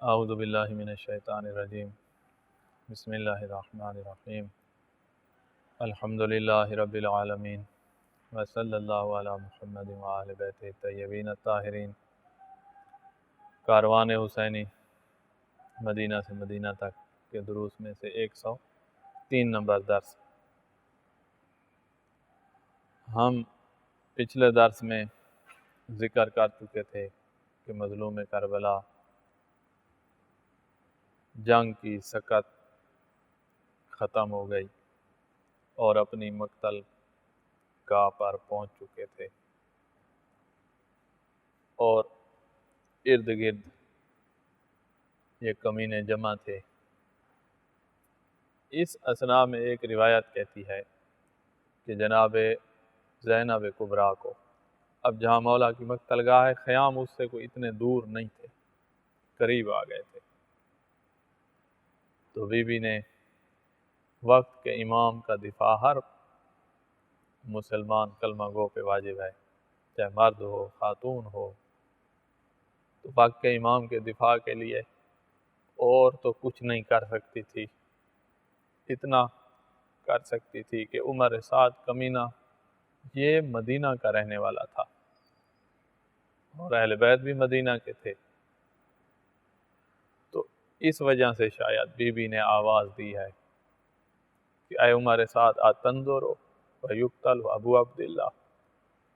اعوذ باللہ من الشیطان الرجیم بسم اللہ الرحمن الرحیم الحمد للہ رب العالمین وصلی اللہ علی محمد وآل بیتہ الطیبین الطاہرین۔ کاروان حسینی مدینہ سے مدینہ تک کے دروس میں سے 103 نمبر درس۔ ہم پچھلے درس میں ذکر کر چکے تھے کہ مظلوم کربلا جنگ کی سکت ختم ہو گئی اور اپنی مقتل گاہ پر پہنچ چکے تھے، اور ارد گرد یہ کمینے جمع تھے۔ اس اثناء میں ایک روایت کہتی ہے کہ جناب زینب کبریٰ کو اب جہاں مولا کی مقتل گاہ ہے، خیام اس سے کوئی اتنے دور نہیں تھے، قریب آ گئے تھے، تو بی بی نے وقت کے امام کا دفاع ہر مسلمان کلمہ گو پہ واجب ہے، چاہے مرد ہو خاتون ہو، تو وقت کے امام کے دفاع کے لیے اور تو کچھ نہیں کر سکتی تھی، اتنا کر سکتی تھی کہ عمر سعد کمینہ یہ مدینہ کا رہنے والا تھا اور اہل بیت بھی مدینہ کے تھے، تو اس وجہ سے شاید بی بی نے آواز دی ہے کہ اے عمر سعد آتنظرو ویقتل ابو عبداللہ،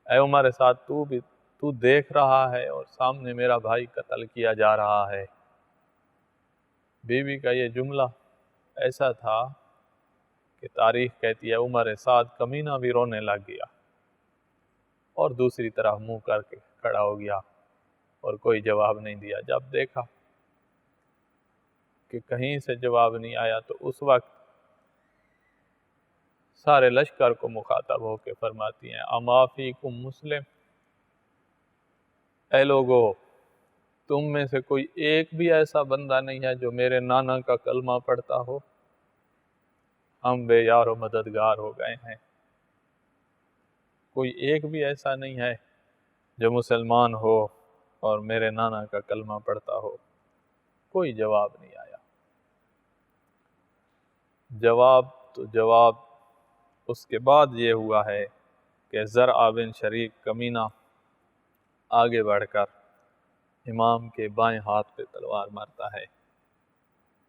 اے عمر سعد تو دیکھ رہا ہے اور سامنے میرا بھائی قتل کیا جا رہا ہے۔ بی بی کا یہ جملہ ایسا تھا کہ تاریخ کہتی ہے عمر سعد کمینہ بھی رونے لگ گیا اور دوسری طرف منہ کر کے کھڑا ہو گیا اور کوئی جواب نہیں دیا۔ جب دیکھا کہ کہیں سے جواب نہیں آیا تو اس وقت سارے لشکر کو مخاطب ہو کے فرماتی ہیں اما فیکم مسلم، اے لوگو تم میں سے کوئی ایک بھی ایسا بندہ نہیں ہے جو میرے نانا کا کلمہ پڑھتا ہو، ہم بے یار و مددگار ہو گئے ہیں۔ کوئی ایک بھی ایسا نہیں ہے جو مسلمان ہو اور میرے نانا کا کلمہ پڑھتا ہو۔ کوئی جواب نہیں آیا۔ جواب اس کے بعد یہ ہوا ہے کہ زرع بن شریک کمینہ آگے بڑھ کر امام کے بائیں ہاتھ پہ تلوار مارتا ہے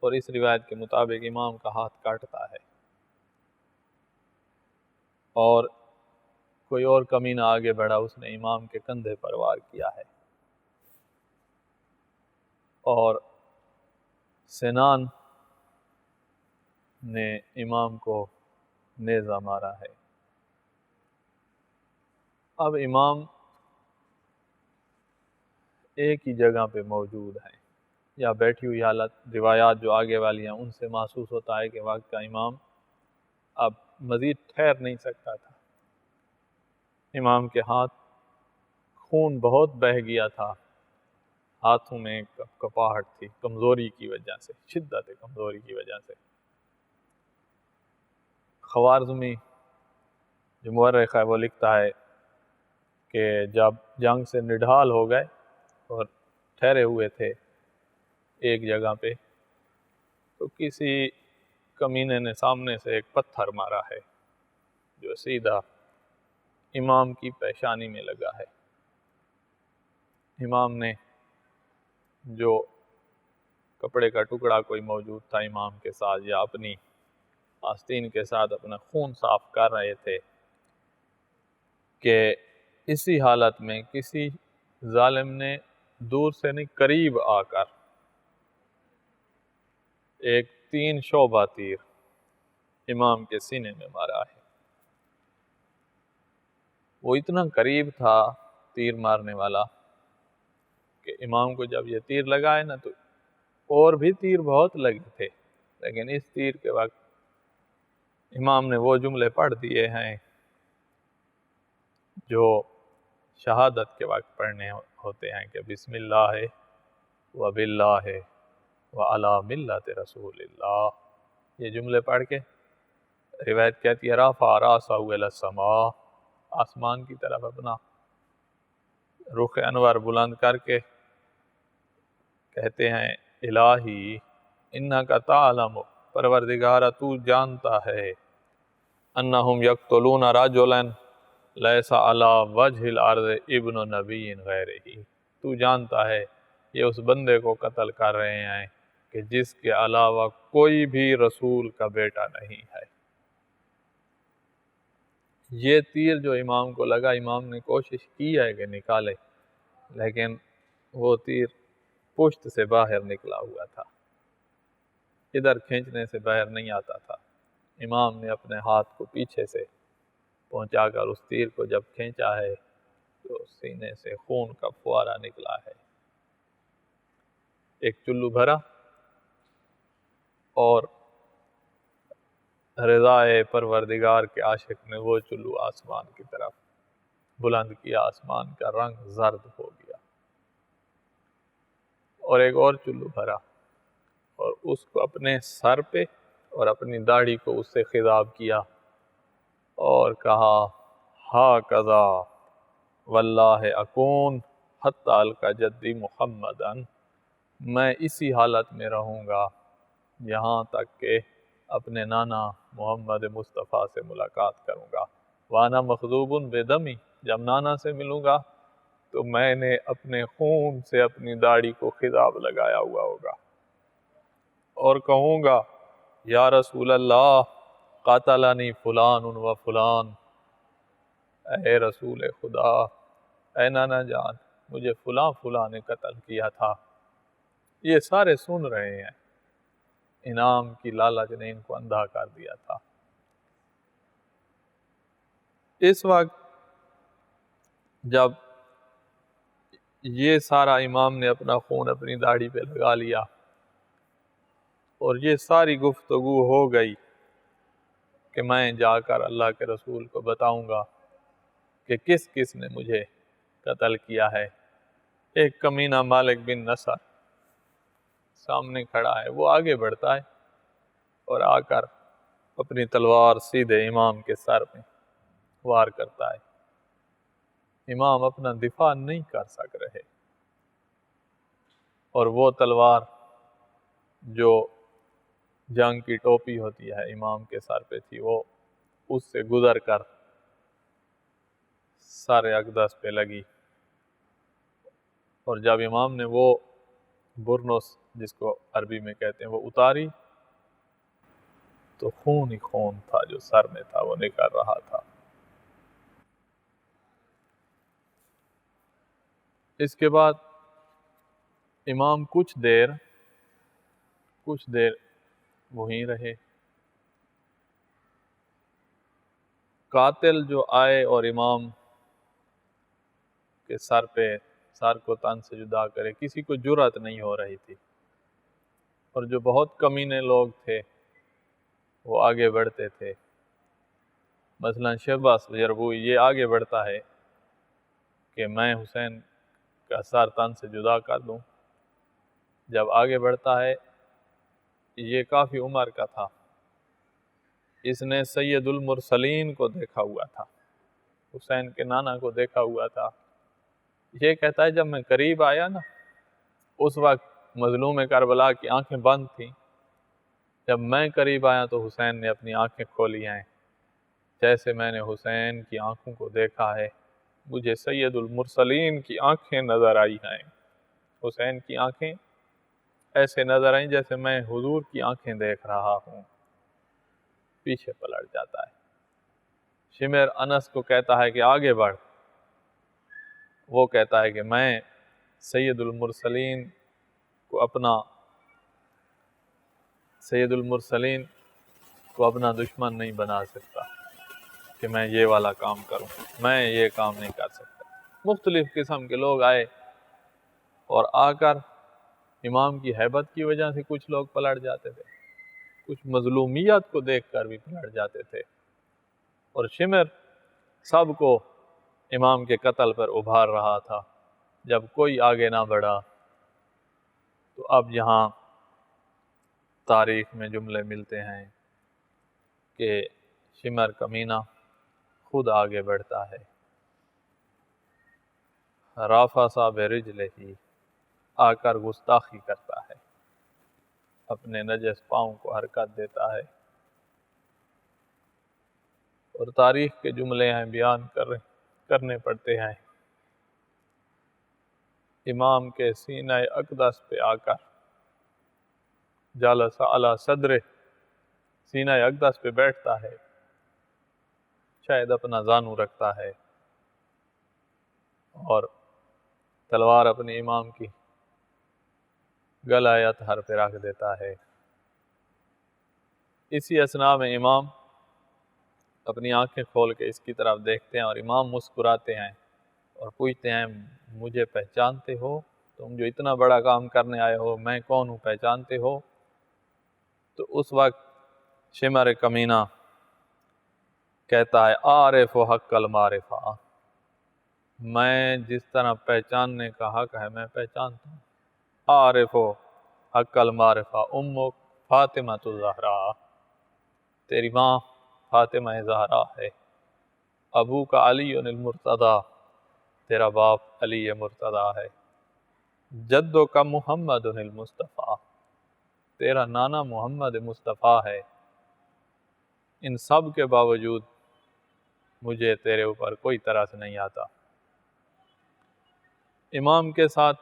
اور اس روایت کے مطابق امام کا ہاتھ کاٹتا ہے، اور کوئی اور کمینہ آگے بڑھا، اس نے امام کے کندھے پر وار کیا ہے، اور سنان نے امام کو نیزہ مارا ہے۔ اب امام ایک ہی جگہ پہ موجود ہیں یا بیٹھی ہوئی حالت، روایات جو آگے والی ہیں ان سے محسوس ہوتا ہے کہ وقت کا امام اب مزید ٹھہر نہیں سکتا تھا۔ امام کے ہاتھ خون بہت بہہ گیا تھا، ہاتھوں میں کپاہٹ تھی، کمزوری کی وجہ سے، شدت کمزوری کی وجہ سے۔ خوارزمی جو مورخ ہے وہ لکھتا ہے کہ جب جنگ سے نڈھال ہو گئے اور ٹھہرے ہوئے تھے ایک جگہ پہ، تو کسی کمینے نے سامنے سے ایک پتھر مارا ہے جو سیدھا امام کی پیشانی میں لگا ہے۔ امام نے جو کپڑے کا ٹکڑا کوئی موجود تھا امام کے ساتھ یا اپنی آستین کے ساتھ اپنا خون صاف کر رہے تھے کہ اسی حالت میں کسی ظالم نے دور سے نہیں قریب آ کر ایک 3 شعبہ تیر امام کے سینے میں مارا ہے۔ وہ اتنا قریب تھا تیر مارنے والا کہ امام کو جب یہ تیر لگائے نا تو اور بھی تیر بہت لگے تھے، لیکن اس تیر کے وقت امام نے وہ جملے پڑھ دیے ہیں جو شہادت کے وقت پڑھنے ہوتے ہیں کہ بسم اللہ وباللہ وعلی ملت رسول اللہ۔ یہ جملے پڑھ کے روایت کہتی ہے رفع راسہ الی السماء، آسمان کی طرف اپنا رخ انور بلند کر کے کہتے ہیں الہی انکا تعلم، پروردگارہ تو جانتا ہے، انہم یقتلون رجلا لیس علی وجہ الارض ابن نبی غیرہ، تو جانتا ہے یہ اس بندے کو قتل کر رہے ہیں کہ جس کے علاوہ کوئی بھی رسول کا بیٹا نہیں ہے۔ یہ تیر جو امام کو لگا، امام نے کوشش کی ہے کہ نکالے، لیکن وہ تیر پشت سے باہر نکلا ہوا تھا، ادھر کھینچنے سے باہر نہیں آتا تھا۔ امام نے اپنے ہاتھ کو پیچھے سے پہنچا کر اس تیر کو جب کھینچا ہے تو سینے سے خون کا فوارہ نکلا ہے۔ ایک چلو بھرا اور رضائے پروردگار کے عاشق نے وہ چلو آسمان کی طرف بلند کیا، آسمان کا رنگ زرد ہو گیا، اور ایک اور چلو بھرا اور اس کو اپنے سر پہ اور اپنی داڑھی کو اس سے خطاب کیا اور کہا ہاکذا واللہ اکون حتی القا جدی محمدن، میں اسی حالت میں رہوں گا یہاں تک کہ اپنے نانا محمد مصطفیٰ سے ملاقات کروں گا۔ وانا مخضوب بدمی، جب نانا سے ملوں گا تو میں نے اپنے خون سے اپنی داڑھی کو خضاب لگایا ہوا ہوگا اور کہوں گا یا رسول اللہ قاتلنی فلان و فلان، اے رسول خدا، اے نانا جان، مجھے فلاں فلاں نے قتل کیا تھا۔ یہ سارے سن رہے ہیں، انعام کی لالچ نے ان کو اندھا کر دیا تھا۔ اس وقت جب یہ سارا امام نے اپنا خون اپنی داڑھی پہ لگا لیا اور یہ ساری گفتگو ہو گئی کہ میں جا کر اللہ کے رسول کو بتاؤں گا کہ کس کس نے مجھے قتل کیا ہے، ایک کمینہ مالک بن نصر سامنے کھڑا ہے، وہ آگے بڑھتا ہے اور آ کر اپنی تلوار سیدھے امام کے سر میں وار کرتا ہے۔ امام اپنا دفاع نہیں کر سک رہے اور وہ تلوار جو جنگ کی ٹوپی ہوتی ہے امام کے سر پہ تھی، وہ اس سے گزر کر سر اقدس پہ لگی، اور جب امام نے وہ برنس جس کو عربی میں کہتے ہیں وہ اتاری تو خون ہی خون تھا جو سر میں تھا وہ نکل رہا تھا۔ اس کے بعد امام کچھ دیر وہیں رہے۔ قاتل جو آئے اور امام کے سر کو تن سے جدا کرے، کسی کو جرأت نہیں ہو رہی تھی، اور جو بہت کمینے لوگ تھے وہ آگے بڑھتے تھے۔ مثلا شہباز جربوئی یہ آگے بڑھتا ہے کہ میں حسین کا سر تن سے جدا کر دوں۔ جب آگے بڑھتا ہے، یہ کافی عمر کا تھا، اس نے سید المرسلین کو دیکھا ہوا تھا، حسین کے نانا کو دیکھا ہوا تھا۔ یہ کہتا ہے جب میں قریب آیا نا، اس وقت مظلوم کربلا کی آنکھیں بند تھیں، جب میں قریب آیا تو حسین نے اپنی آنکھیں کھولی ہیں، جیسے میں نے حسین کی آنکھوں کو دیکھا ہے مجھے سید المرسلین کی آنکھیں نظر آئی ہیں۔ حسین کی آنکھیں ایسے نظر آئیں جیسے میں حضور کی آنکھیں دیکھ رہا ہوں۔ پیچھے پلٹ جاتا ہے۔ شمر انس کو کہتا ہے کہ آگے بڑھ، وہ کہتا ہے کہ میں سید المرسلین کو اپنا دشمن نہیں بنا سکتا کہ میں یہ والا کام کروں، میں یہ کام نہیں کر سکتا۔ مختلف قسم کے لوگ آئے اور آ کر امام کی ہیبت کی وجہ سے کچھ لوگ پلٹ جاتے تھے، کچھ مظلومیت کو دیکھ کر بھی پلٹ جاتے تھے، اور شمر سب کو امام کے قتل پر ابھار رہا تھا۔ جب کوئی آگے نہ بڑھا تو اب یہاں تاریخ میں جملے ملتے ہیں کہ شمر کمینہ خود آگے بڑھتا ہے، رافع صاحب رجلہ آ کر گستاخی کرتا ہے، اپنے نجس پاؤں کو حرکت دیتا ہے اور تاریخ کے جملے ہیں بیان کرنے پڑتے ہیں۔ امام کے سینہ اقدس پہ آ کر جالس علی صدر، سینہ اقدس پہ بیٹھتا ہے، شاید اپنا زانو رکھتا ہے اور تلوار اپنے امام کی گلہ یا تھر پہ رکھ دیتا ہے۔ اسی اثناء میں امام اپنی آنکھیں کھول کے اس کی طرف دیکھتے ہیں اور امام مسکراتے ہیں اور پوچھتے ہیں مجھے پہچانتے ہو؟ تم جو اتنا بڑا کام کرنے آئے ہو، میں کون ہوں پہچانتے ہو؟ تو اس وقت شمر کمینہ کہتا ہے عارف و حق المعرفہ، میں جس طرح پہچاننے کا حق ہے میں پہچانتا ہوں۔ عارف و حق المعرفہ امک فاطمہ الزہرا، تیری ماں فاطمہ زہرا ہے، ابو کا علی المرتضی، تیرا باپ علی مرتضی ہے، جدو کا محمد المصطفیٰ، تیرا نانا محمد مصطفیٰ ہے۔ ان سب کے باوجود مجھے تیرے اوپر کوئی ترس نہیں آتا۔ امام کے ساتھ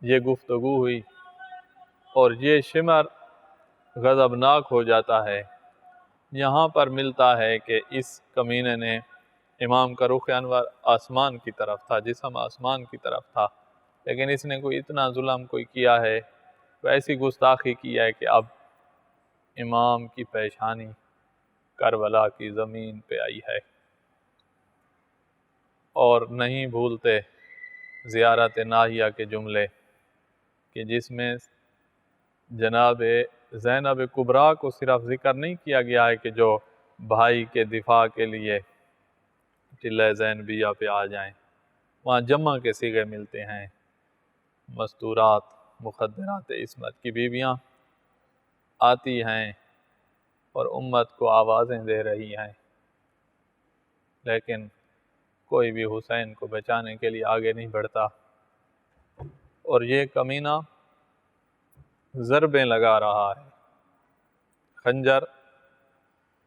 یہ گفتگو ہوئی اور یہ شمر غضبناک ہو جاتا ہے۔ یہاں پر ملتا ہے کہ اس کمینے نے، امام کا رخ انور آسمان کی طرف تھا، جسم آسمان کی طرف تھا، لیکن اس نے کوئی اتنا ظلم کوئی کیا ہے، کوئی ایسی گستاخی کی ہے کہ اب امام کی پیشانی کربلا کی زمین پہ آئی ہے۔ اور نہیں بھولتے زیارت ناہیہ کے جملے کہ جس میں جناب زینب کبریٰ کو صرف ذکر نہیں کیا گیا ہے کہ جو بھائی کے دفاع کے لیے ٹلہ زینبیہ پہ آ جائیں، وہاں جمع کے صیغے ملتے ہیں، مستورات مخدرات عصمت کی بیویاں آتی ہیں اور امت کو آوازیں دے رہی ہیں، لیکن کوئی بھی حسین کو بچانے کے لیے آگے نہیں بڑھتا۔ اور یہ کمینہ ضربیں لگا رہا ہے، خنجر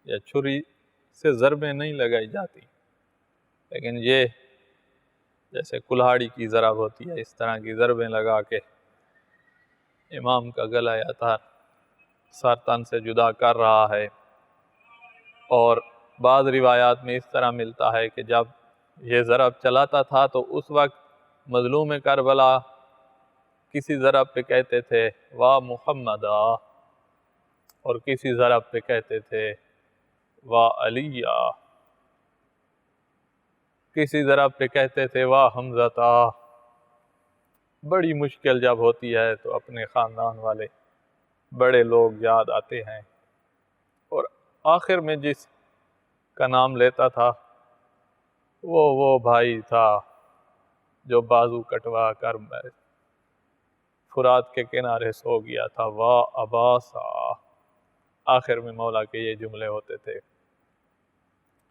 یا چھری سے ضربیں نہیں لگائی جاتی، لیکن یہ جیسے کلہاڑی کی ضرب ہوتی ہے اس طرح کی ضربیں لگا کے امام کا گلہ یا تار سر تن سے جدا کر رہا ہے۔ اور بعض روایات میں اس طرح ملتا ہے کہ جب یہ ضرب چلاتا تھا تو اس وقت مظلوم کربلا کسی ضرب پہ کہتے تھے واہ محمدہ، اور کسی ضرب پہ کہتے تھے واہ علیہ، کسی ضرب پہ کہتے تھے واہ حمزہ۔ بڑی مشکل جب ہوتی ہے تو اپنے خاندان والے بڑے لوگ یاد آتے ہیں، اور آخر میں جس کا نام لیتا تھا وہ بھائی تھا جو بازو کٹوا کر فرات کے کنارے سو گیا تھا، واہ عباسا۔ آخر میں مولا کے یہ جملے ہوتے تھے،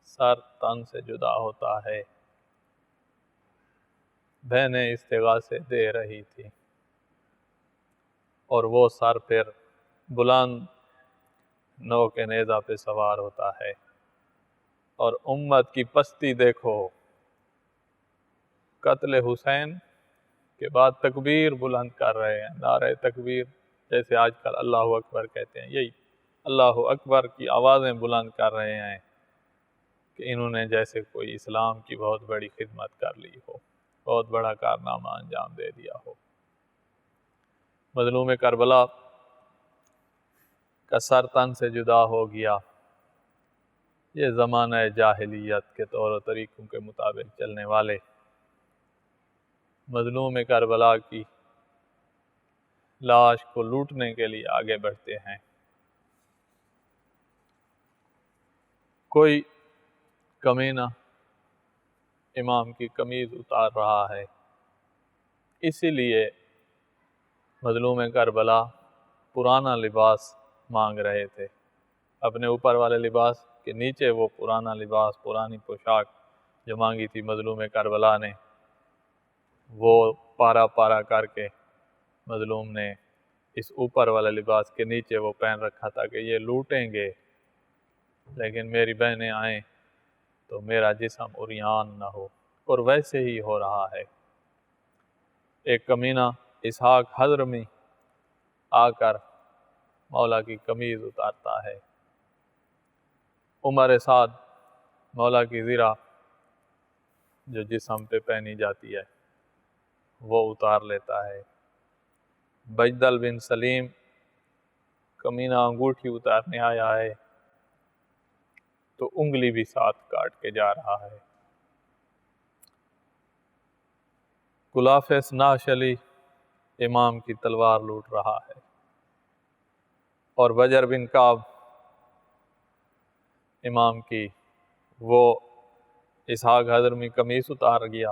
سر تن سے جدا ہوتا ہے، بہنیں استغاثے دے رہی تھی، اور وہ سر پھر بلند نو کے نیزہ پہ سوار ہوتا ہے، اور امت کی پستی دیکھو، قتل حسین کے بعد تکبیر بلند کر رہے ہیں، نعرہ تکبیر، جیسے آج کل اللہ اکبر کہتے ہیں، یہی اللہ اکبر کی آوازیں بلند کر رہے ہیں کہ انہوں نے جیسے کوئی اسلام کی بہت بڑی خدمت کر لی ہو، بہت بڑا کارنامہ انجام دے دیا ہو۔ مظلوم کربلا کا سر تن سے جدا ہو گیا۔ یہ زمانہ جاہلیت کے طور و طریقوں کے مطابق چلنے والے مظلوم کربلا کی لاش کو لوٹنے کے لیے آگے بڑھتے ہیں۔ کوئی کمینہ امام کی قمیض اتار رہا ہے، اسی لیے مظلوم کربلا پرانا لباس مانگ رہے تھے، اپنے اوپر والے لباس کے نیچے وہ پرانا لباس، پرانی پوشاک جو مانگی تھی مظلوم کربلا نے، وہ پارا پارا کر کے مظلوم نے اس اوپر والے لباس کے نیچے وہ پہن رکھا تھا کہ یہ لوٹیں گے، لیکن میری بہنیں آئیں تو میرا جسم عریان نہ ہو، اور ویسے ہی ہو رہا ہے۔ ایک کمینہ اسحاق حضرمی آ کر مولا کی قمیض اتارتا ہے۔ عمر سعد مولا کی زرہ جو جسم پہ پہنی جاتی ہے وہ اتار لیتا ہے۔ بجدل بن سلیم کمینہ انگوٹھی اتارنے آیا ہے تو انگلی بھی ساتھ کاٹ کے جا رہا ہے۔ کلافس ناشلی امام کی تلوار لوٹ رہا ہے، اور بجر بن کعب امام کی وہ اسحاق حضرمی قمیص اتار گیا،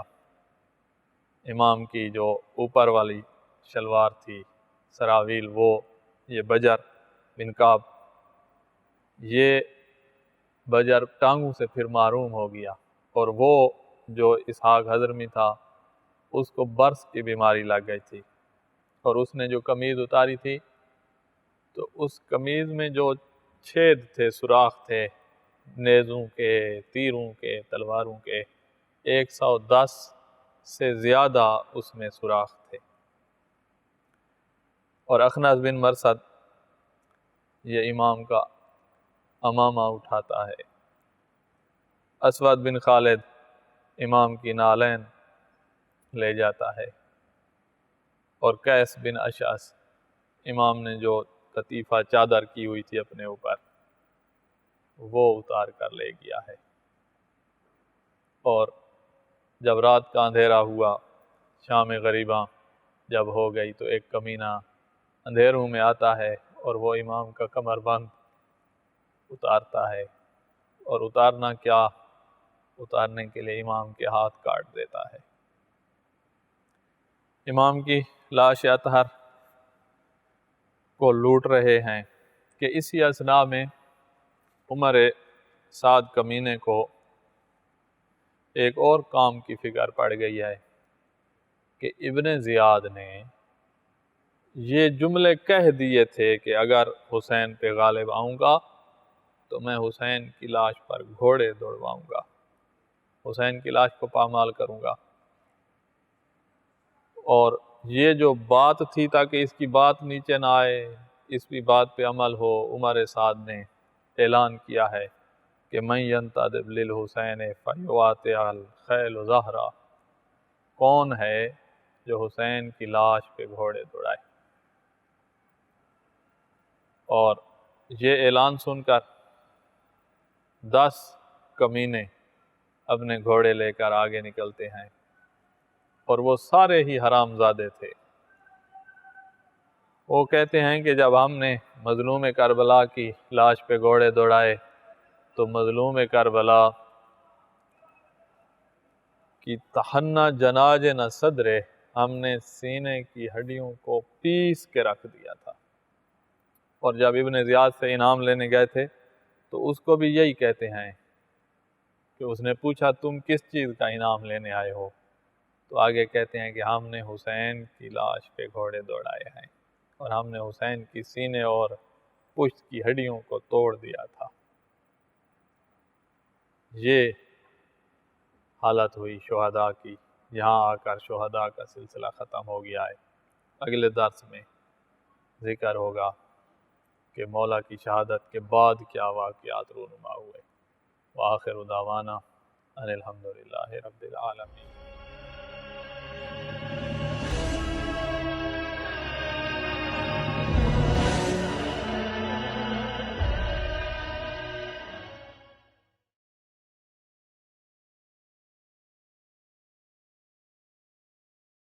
امام کی جو اوپر والی شلوار تھی سراویل، وہ یہ بجر بن کعب، یہ بجر ٹانگوں سے پھر معروم ہو گیا، اور وہ جو اسحاق حضرمی تھا اس کو برس کی بیماری لگ گئی تھی، اور اس نے جو قمیض اتاری تھی تو اس قمیض میں جو چھید تھے، سوراخ تھے، نیزوں کے، تیروں کے، تلواروں کے، 110 سے زیادہ اس میں سوراخ تھے۔ اور اخنس بن مرثد یہ امام کا امامہ اٹھاتا ہے۔ اسود بن خالد امام کی نالین لے جاتا ہے، اور قیس بن اشعث امام نے جو قطیفہ چادر کی ہوئی تھی اپنے اوپر وہ اتار کر لے گیا ہے۔ اور جب رات کا اندھیرا ہوا، شام غریباں جب ہو گئی، تو ایک کمینہ اندھیروں میں آتا ہے اور وہ امام کا کمر بند اتارتا ہے، اور اتارنا کیا، اتارنے کے لیے امام کے ہاتھ کاٹ دیتا ہے۔ امام کی لاش اطہر کو لوٹ رہے ہیں کہ اسی اثناء میں عمر سعد کمینے کو ایک اور کام کی فکر پڑ گئی ہے کہ ابن زیاد نے یہ جملے کہہ دیے تھے کہ اگر حسین پہ غالب آؤں گا تو میں حسین کی لاش پر گھوڑے دوڑواؤں گا، حسین کی لاش کو پامال کروں گا، اور یہ جو بات تھی تاکہ اس کی بات نیچے نہ آئے، اس کی بات پہ عمل ہو، عمر سعد نے اعلان کیا ہے کہ من ینتدب للحسین فیواتع الخیل زہرا، کون ہے جو حسین کی لاش پہ گھوڑے دوڑائے؟ اور یہ اعلان سن کر 10 کمینے اپنے گھوڑے لے کر آگے نکلتے ہیں، اور وہ سارے ہی حرام زادے تھے۔ وہ کہتے ہیں کہ جب ہم نے مظلوم کربلا کی لاش پہ گھوڑے دوڑائے تو مظلوم کربلا کی تہنہ جناج نہ صدرے، ہم نے سینے کی ہڈیوں کو پیس کے رکھ دیا تھا۔ اور جب ابن زیاد سے انعام لینے گئے تھے تو اس کو بھی یہی کہتے ہیں کہ اس نے پوچھا تم کس چیز کا انعام لینے آئے ہو؟ تو آگے کہتے ہیں کہ ہم نے حسین کی لاش پہ گھوڑے دوڑائے ہیں، اور ہم نے حسین کی سینے اور پشت کی ہڈیوں کو توڑ دیا تھا۔ یہ حالت ہوئی شہداء کی، یہاں آ کر شہداء کا سلسلہ ختم ہو گیا ہے۔ اگلے درس میں ذکر ہوگا کہ مولا کی شہادت کے بعد کیا واقعات رونما ہوئے۔ وآخر دعوانا ان الحمدللہ رب العالمین۔